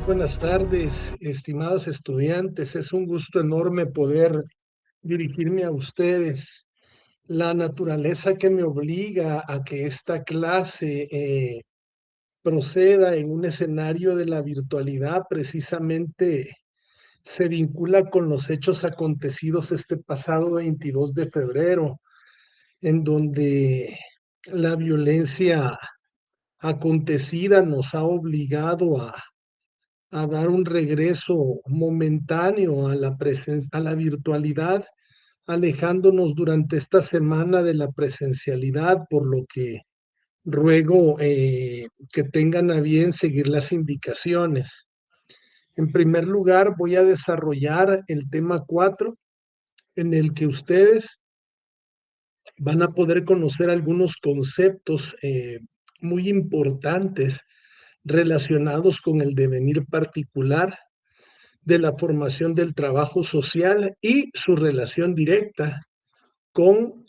Buenas tardes, estimados estudiantes. Es un gusto enorme poder dirigirme a ustedes. La naturaleza que me obliga a que esta clase proceda en un escenario de la virtualidad precisamente se vincula con los hechos acontecidos este pasado 22 de febrero, en donde la violencia acontecida nos ha obligado a dar un regreso momentáneo a a la virtualidad, alejándonos durante esta semana de la presencialidad, por lo que ruego que tengan a bien seguir las indicaciones. En primer lugar, voy a desarrollar el tema 4, en el que ustedes van a poder conocer algunos conceptos muy importantes relacionados con el devenir particular de la formación del trabajo social y su relación directa con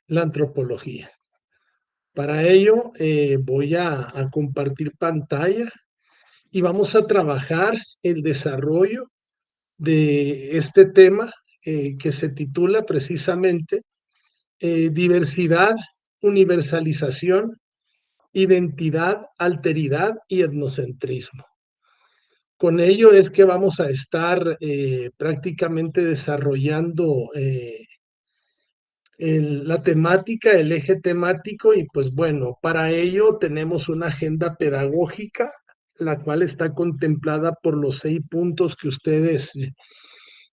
la antropología. Para ello voy a compartir pantalla y vamos a trabajar el desarrollo de este tema que se titula precisamente Diversidad, Universalización, Identidad, Alteridad y Etnocentrismo. Con ello es que vamos a estar prácticamente desarrollando la temática, el eje temático, y pues bueno, para ello tenemos una agenda pedagógica, la cual está contemplada por los 6 puntos que ustedes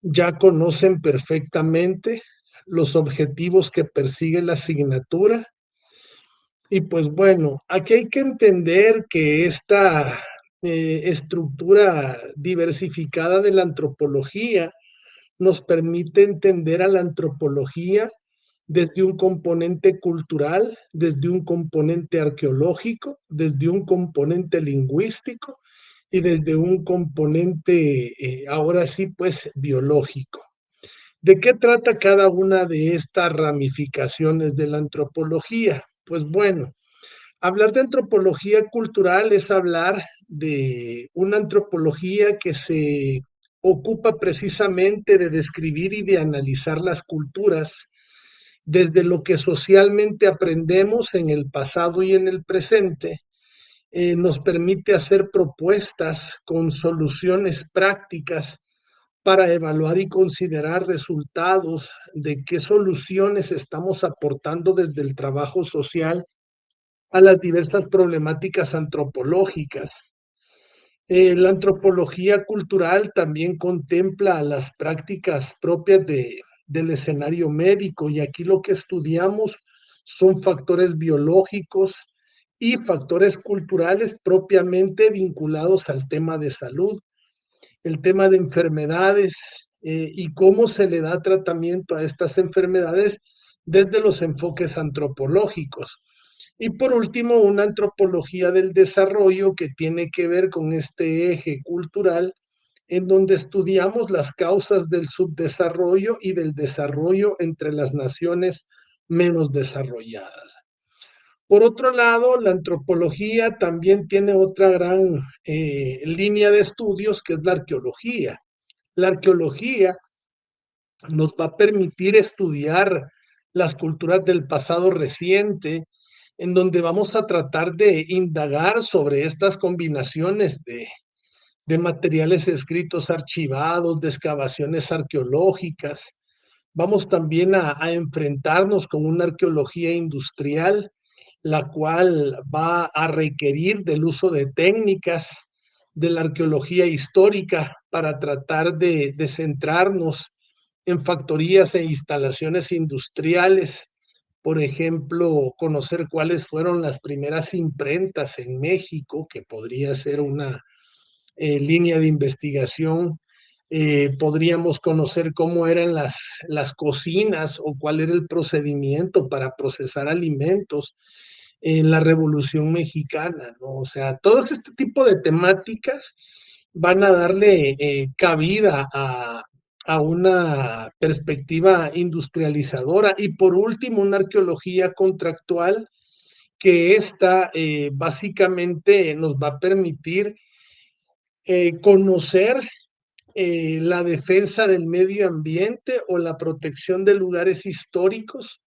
ya conocen perfectamente, los objetivos que persigue la asignatura. Y pues bueno, aquí hay que entender que esta estructura diversificada de la antropología nos permite entender a la antropología desde un componente cultural, desde un componente arqueológico, desde un componente lingüístico y desde un componente, ahora sí, pues biológico. ¿De qué trata cada una de estas ramificaciones de la antropología? Pues bueno, hablar de antropología cultural es hablar de una antropología que se ocupa precisamente de describir y de analizar las culturas desde lo que socialmente aprendemos en el pasado y en el presente. Nos permite hacer propuestas con soluciones prácticas para evaluar y considerar resultados de qué soluciones estamos aportando desde el trabajo social a las diversas problemáticas antropológicas. La antropología cultural también contempla las prácticas propias del escenario médico, y aquí lo que estudiamos son factores biológicos y factores culturales propiamente vinculados al tema de salud, el tema de enfermedades y cómo se le da tratamiento a estas enfermedades desde los enfoques antropológicos. Y por último, una antropología del desarrollo que tiene que ver con este eje cultural, en donde estudiamos las causas del subdesarrollo y del desarrollo entre las naciones menos desarrolladas. Por otro lado, la antropología también tiene otra gran línea de estudios, que es la arqueología. La arqueología nos va a permitir estudiar las culturas del pasado reciente, en donde vamos a tratar de indagar sobre estas combinaciones de materiales escritos archivados, de excavaciones arqueológicas. Vamos también a enfrentarnos con una arqueología industrial, la cual va a requerir del uso de técnicas de la arqueología histórica para tratar de centrarnos en factorías e instalaciones industriales. Por ejemplo, conocer cuáles fueron las primeras imprentas en México, que podría ser una línea de investigación. Podríamos conocer cómo eran las cocinas o cuál era el procedimiento para procesar alimentos en la Revolución Mexicana, ¿no? O sea, todos este tipo de temáticas van a darle cabida a una perspectiva industrializadora. Y por último, una arqueología contractual, que esta básicamente nos va a permitir conocer la defensa del medio ambiente o la protección de lugares históricos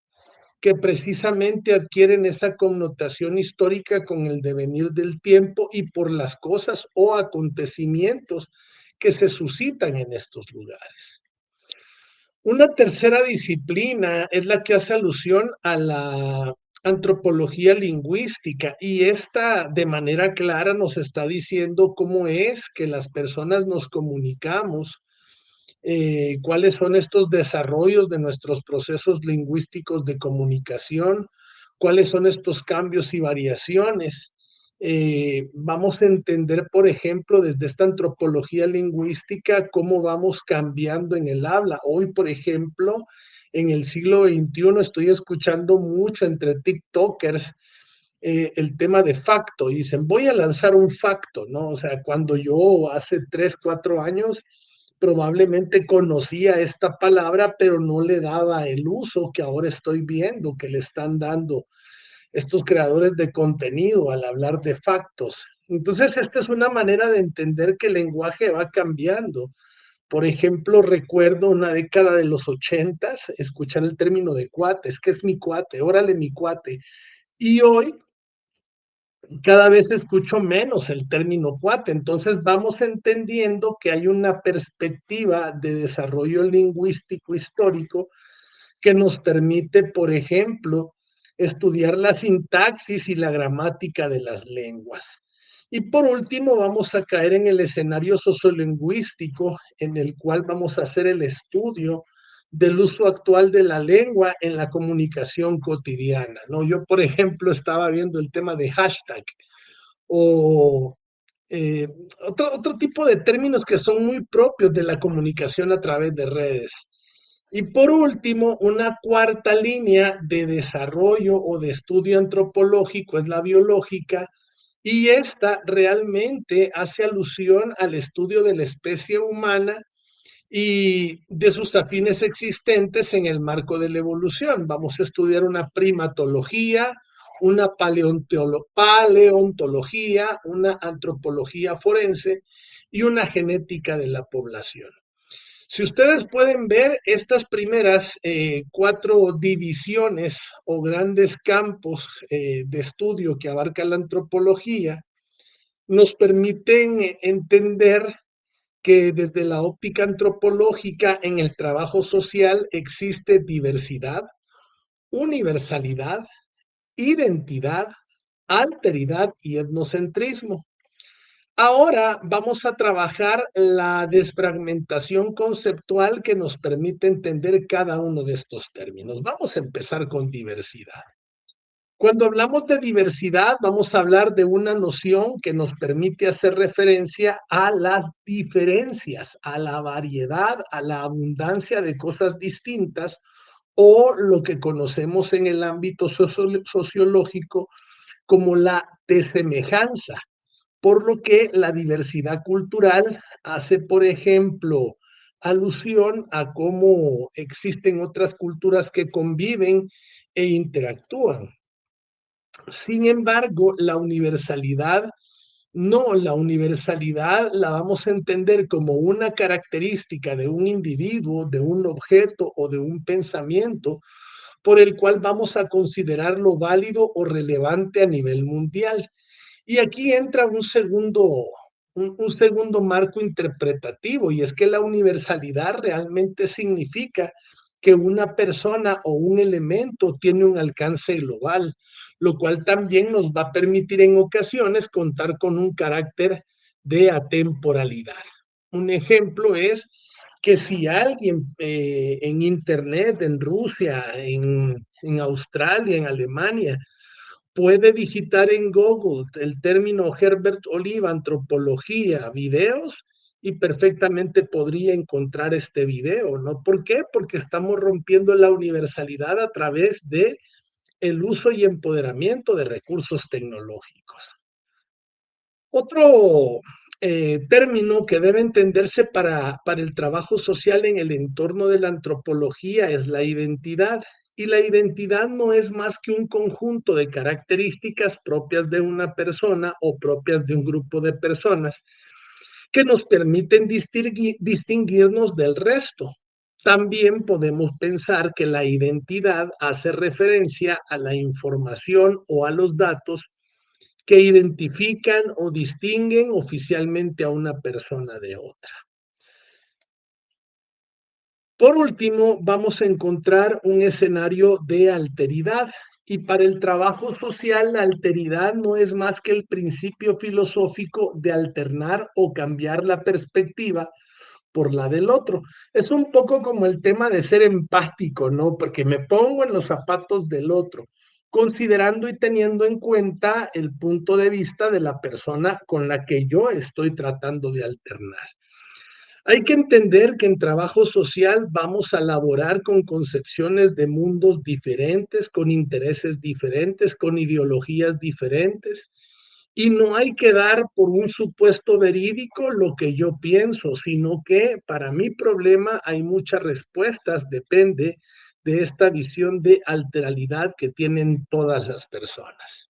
que precisamente adquieren esa connotación histórica con el devenir del tiempo y por las cosas o acontecimientos que se suscitan en estos lugares. Una tercera disciplina es la que hace alusión a la antropología lingüística y esta de manera clara nos está diciendo cómo es que las personas nos comunicamos, cuáles son estos desarrollos de nuestros procesos lingüísticos de comunicación, cuáles son estos cambios y variaciones. Vamos a entender, por ejemplo, desde esta antropología lingüística, cómo vamos cambiando en el habla. Hoy, por ejemplo, en el siglo XXI estoy escuchando mucho entre TikTokers el tema de facto y dicen, voy a lanzar un facto, ¿no? O sea, cuando yo hace 3, 4 años probablemente conocía esta palabra, pero no le daba el uso que ahora estoy viendo que le están dando estos creadores de contenido al hablar de factos. Entonces, esta es una manera de entender que el lenguaje va cambiando. Por ejemplo, recuerdo una década de los 80s, escuchar el término de cuates, ¿qué es mi cuate? Órale, mi cuate. Y hoy cada vez escucho menos el término cuate, entonces vamos entendiendo que hay una perspectiva de desarrollo lingüístico histórico que nos permite, por ejemplo, estudiar la sintaxis y la gramática de las lenguas. Y por último, vamos a caer en el escenario sociolingüístico, en el cual vamos a hacer el estudio del uso actual de la lengua en la comunicación cotidiana, ¿no? Yo, por ejemplo, estaba viendo el tema de hashtag o eh, otro tipo de términos que son muy propios de la comunicación a través de redes. Y por último, una cuarta línea de desarrollo o de estudio antropológico es la biológica, y esta realmente hace alusión al estudio de la especie humana y de sus afines existentes en el marco de la evolución. Vamos a estudiar una primatología, una paleontología, una antropología forense y una genética de la población. Si ustedes pueden ver estas primeras 4 divisiones o grandes campos de estudio que abarca la antropología, nos permiten entender que desde la óptica antropológica en el trabajo social existe diversidad, universalidad, identidad, alteridad y etnocentrismo. Ahora vamos a trabajar la desfragmentación conceptual que nos permite entender cada uno de estos términos. Vamos a empezar con diversidad. Cuando hablamos de diversidad, vamos a hablar de una noción que nos permite hacer referencia a las diferencias, a la variedad, a la abundancia de cosas distintas o lo que conocemos en el ámbito sociológico como la desemejanza, por lo que la diversidad cultural hace, por ejemplo, alusión a cómo existen otras culturas que conviven e interactúan. Sin embargo, la universalidad la vamos a entender como una característica de un individuo, de un objeto o de un pensamiento por el cual vamos a considerarlo válido o relevante a nivel mundial. Y aquí entra un segundo marco interpretativo, y es que la universalidad realmente significa que una persona o un elemento tiene un alcance global, lo cual también nos va a permitir en ocasiones contar con un carácter de atemporalidad. Un ejemplo es que si alguien en Internet, en Rusia, en Australia, en Alemania, puede digitar en Google el término Herbert Oliva, antropología, videos, y perfectamente podría encontrar este video, ¿no? ¿Por qué? Porque estamos rompiendo la universalidad a través de el uso y empoderamiento de recursos tecnológicos. Otro término que debe entenderse para el trabajo social en el entorno de la antropología es la identidad. Y la identidad no es más que un conjunto de características propias de una persona o propias de un grupo de personas que nos permiten distinguirnos del resto. También podemos pensar que la identidad hace referencia a la información o a los datos que identifican o distinguen oficialmente a una persona de otra. Por último, vamos a encontrar un escenario de alteridad. Y para el trabajo social, la alteridad no es más que el principio filosófico de alternar o cambiar la perspectiva por la del otro. Es un poco como el tema de ser empático, ¿no? Porque me pongo en los zapatos del otro, considerando y teniendo en cuenta el punto de vista de la persona con la que yo estoy tratando de alternar. Hay que entender que en trabajo social vamos a laborar con concepciones de mundos diferentes, con intereses diferentes, con ideologías diferentes. Y no hay que dar por un supuesto verídico lo que yo pienso, sino que para mi problema hay muchas respuestas, depende de esta visión de alteralidad que tienen todas las personas.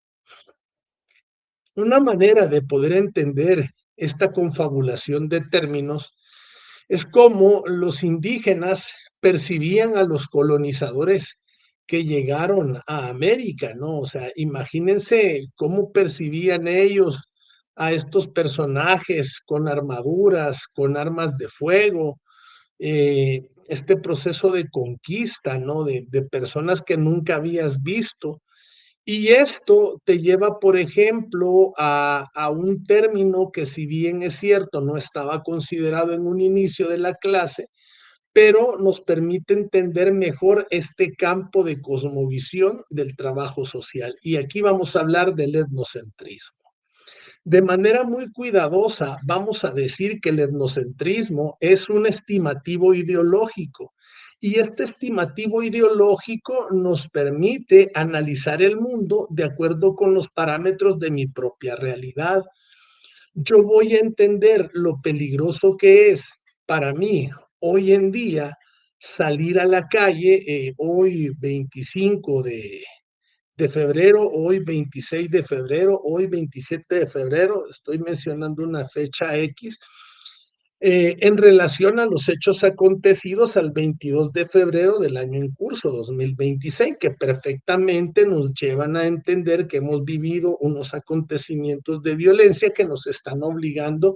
Una manera de poder entender esta confabulación de términos es como los indígenas percibían a los colonizadores que llegaron a América, ¿no? O sea, imagínense cómo percibían ellos a estos personajes con armaduras, con armas de fuego, este proceso de conquista, ¿no? De personas que nunca habías visto. Y esto te lleva, por ejemplo, a un término que si bien es cierto, no estaba considerado en un inicio de la clase, pero nos permite entender mejor este campo de cosmovisión del trabajo social. Y aquí vamos a hablar del etnocentrismo. De manera muy cuidadosa, vamos a decir que el etnocentrismo es un estimativo ideológico y este estimativo ideológico nos permite analizar el mundo de acuerdo con los parámetros de mi propia realidad. Yo voy a entender lo peligroso que es para mí hoy en día salir a la calle, hoy 25 de febrero, hoy 26 de febrero, hoy 27 de febrero, estoy mencionando una fecha X, en relación a los hechos acontecidos al 22 de febrero del año en curso, 2026, que perfectamente nos llevan a entender que hemos vivido unos acontecimientos de violencia que nos están obligando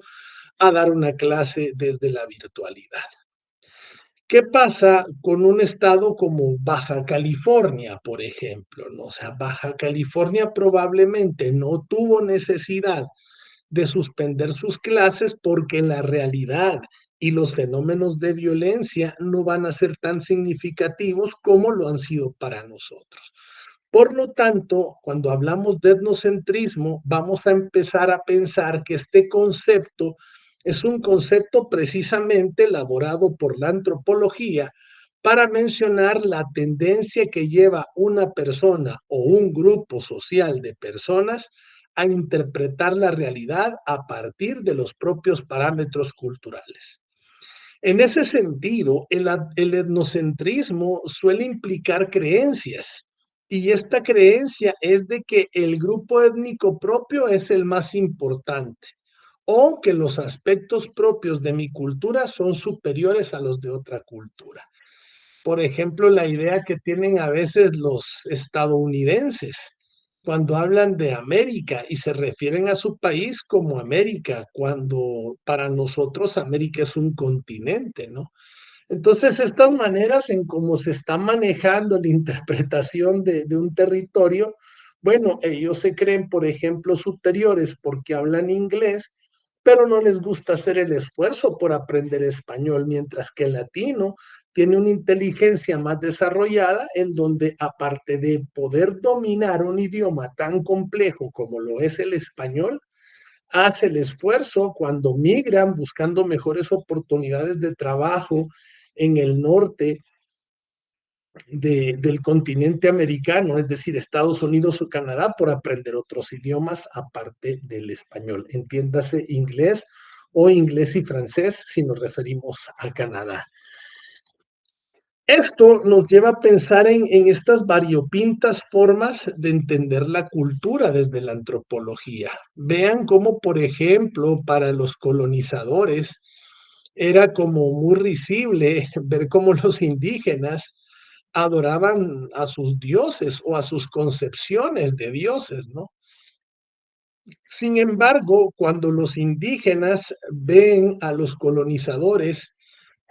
a dar una clase desde la virtualidad. ¿Qué pasa con un estado como Baja California, por ejemplo? ¿No? O sea, Baja California probablemente no tuvo necesidad de suspender sus clases porque la realidad y los fenómenos de violencia no van a ser tan significativos como lo han sido para nosotros. Por lo tanto, cuando hablamos de etnocentrismo, vamos a empezar a pensar que este concepto es un concepto precisamente elaborado por la antropología para mencionar la tendencia que lleva una persona o un grupo social de personas a interpretar la realidad a partir de los propios parámetros culturales. En ese sentido, el etnocentrismo suele implicar creencias y esta creencia es de que el grupo étnico propio es el más importante o que los aspectos propios de mi cultura son superiores a los de otra cultura. Por ejemplo, la idea que tienen a veces los estadounidenses cuando hablan de América y se refieren a su país como América, cuando para nosotros América es un continente, ¿no? Entonces, estas maneras en cómo se está manejando la interpretación de un territorio, bueno, ellos se creen, por ejemplo, superiores porque hablan inglés, pero no les gusta hacer el esfuerzo por aprender español, mientras que el latino tiene una inteligencia más desarrollada en donde, aparte de poder dominar un idioma tan complejo como lo es el español, hace el esfuerzo cuando migran buscando mejores oportunidades de trabajo en el norte del continente americano, es decir, Estados Unidos o Canadá, por aprender otros idiomas aparte del español. Entiéndase inglés o inglés y francés si nos referimos a Canadá. Esto nos lleva a pensar en estas variopintas formas de entender la cultura desde la antropología. Vean cómo, por ejemplo, para los colonizadores era como muy risible ver cómo los indígenas adoraban a sus dioses o a sus concepciones de dioses, ¿no? Sin embargo, cuando los indígenas ven a los colonizadores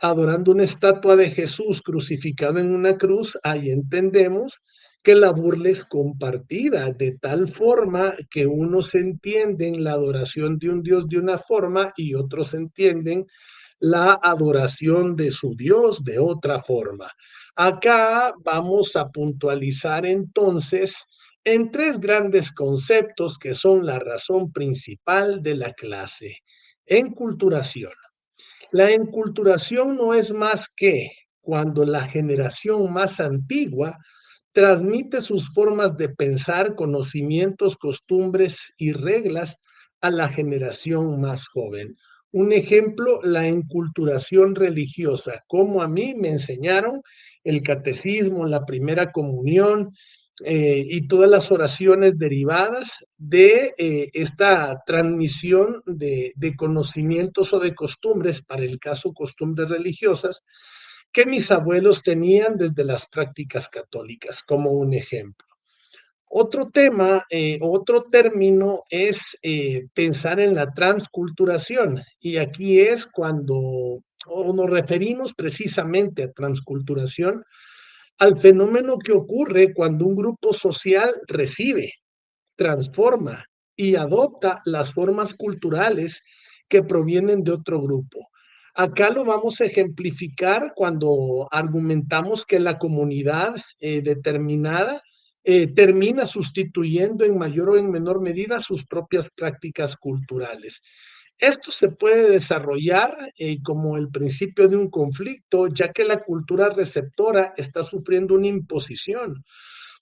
adorando una estatua de Jesús crucificado en una cruz, ahí entendemos que la burla es compartida, de tal forma que unos entienden la adoración de un Dios de una forma y otros entienden la adoración de su Dios de otra forma. Acá vamos a puntualizar entonces en tres grandes conceptos que son la razón principal de la clase. Enculturación. La enculturación no es más que cuando la generación más antigua transmite sus formas de pensar, conocimientos, costumbres y reglas a la generación más joven. Un ejemplo, la enculturación religiosa, como a mí me enseñaron el catecismo, la primera comunión, y todas las oraciones derivadas de esta transmisión de conocimientos o de costumbres, para el caso costumbres religiosas, que mis abuelos tenían desde las prácticas católicas, como un ejemplo. Otro tema, otro término es pensar en la transculturación, y aquí es cuando o nos referimos precisamente a transculturación al fenómeno que ocurre cuando un grupo social recibe, transforma y adopta las formas culturales que provienen de otro grupo. Acá lo vamos a ejemplificar cuando argumentamos que la comunidad determinada termina sustituyendo en mayor o en menor medida sus propias prácticas culturales. Esto se puede desarrollar como el principio de un conflicto, ya que la cultura receptora está sufriendo una imposición.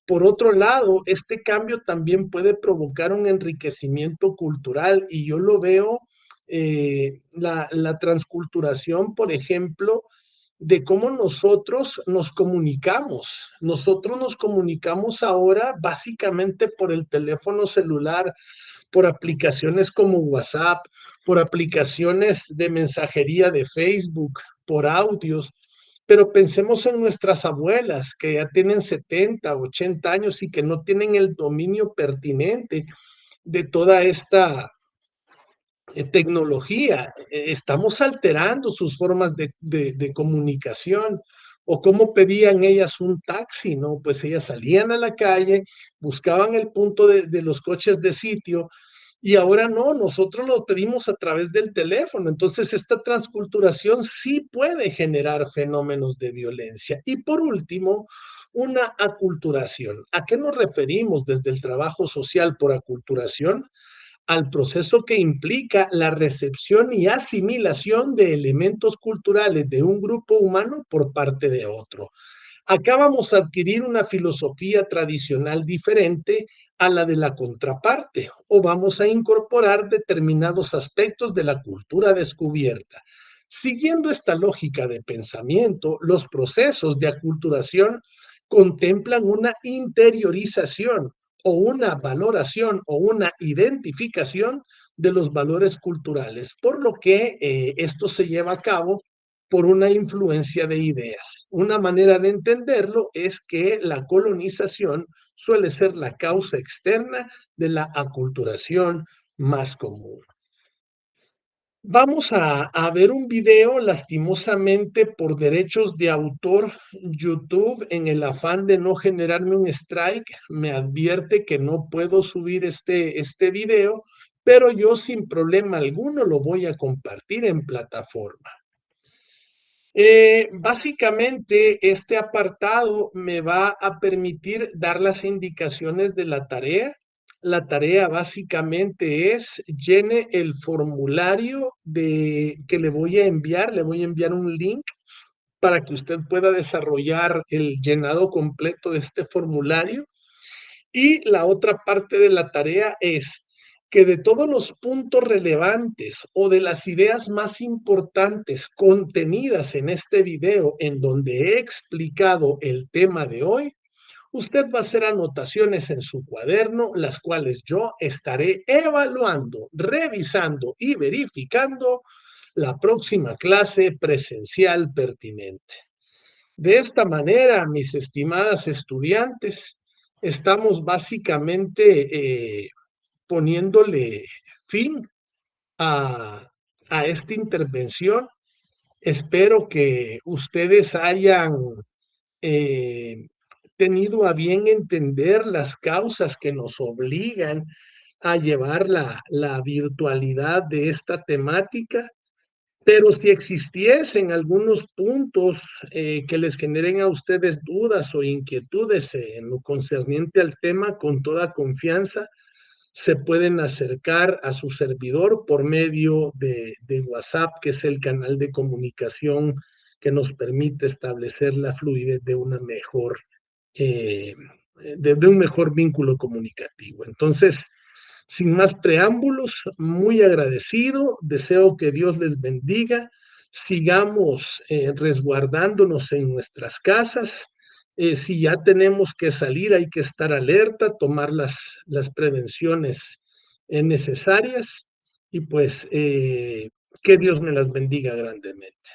Por otro lado, este cambio también puede provocar un enriquecimiento cultural y yo lo veo, la transculturación, por ejemplo, de cómo nosotros nos comunicamos. Nosotros nos comunicamos ahora básicamente por el teléfono celular, por aplicaciones como WhatsApp, por aplicaciones de mensajería de Facebook, por audios. Pero pensemos en nuestras abuelas que ya tienen 70, 80 años y que no tienen el dominio pertinente de toda esta tecnología. Estamos alterando sus formas de comunicación. O cómo pedían ellas un taxi, ¿no? Pues ellas salían a la calle, buscaban el punto de los coches de sitio y ahora no, nosotros lo pedimos a través del teléfono. Entonces, esta transculturación sí puede generar fenómenos de violencia. Y por último, una aculturación. ¿A qué nos referimos desde el trabajo social por aculturación? Al proceso que implica la recepción y asimilación de elementos culturales de un grupo humano por parte de otro. Acá vamos a adquirir una filosofía tradicional diferente a la de la contraparte o vamos a incorporar determinados aspectos de la cultura descubierta. Siguiendo esta lógica de pensamiento, los procesos de aculturación contemplan una interiorización o una valoración o una identificación de los valores culturales, por lo que esto se lleva a cabo por una influencia de ideas. Una manera de entenderlo es que la colonización suele ser la causa externa de la aculturación más común. Vamos a ver un video, lastimosamente por derechos de autor, YouTube, en el afán de no generarme un strike, me advierte que no puedo subir este video, pero yo sin problema alguno lo voy a compartir en plataforma. Básicamente, este apartado me va a permitir dar las indicaciones de la tarea. La tarea básicamente es llene el formulario que le voy a enviar un link para que usted pueda desarrollar el llenado completo de este formulario. Y la otra parte de la tarea es que de todos los puntos relevantes o de las ideas más importantes contenidas en este video en donde he explicado el tema de hoy, usted va a hacer anotaciones en su cuaderno, las cuales yo estaré evaluando, revisando y verificando la próxima clase presencial pertinente. De esta manera, mis estimadas estudiantes, estamos básicamente poniéndole fin a, a esta intervención. Espero que ustedes hayan eh, tenido a bien entender las causas que nos obligan a llevar la virtualidad de esta temática, pero si existiesen algunos puntos que les generen a ustedes dudas o inquietudes en lo concerniente al tema, con toda confianza, se pueden acercar a su servidor por medio de WhatsApp, que es el canal de comunicación que nos permite establecer la fluidez de una mejor, eh, de un mejor vínculo comunicativo. Entonces, sin más preámbulos, muy agradecido, deseo que Dios les bendiga, sigamos resguardándonos en nuestras casas. Si ya tenemos que salir, hay que estar alerta, tomar las prevenciones necesarias y pues que Dios me las bendiga grandemente.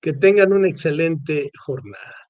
Que tengan una excelente jornada.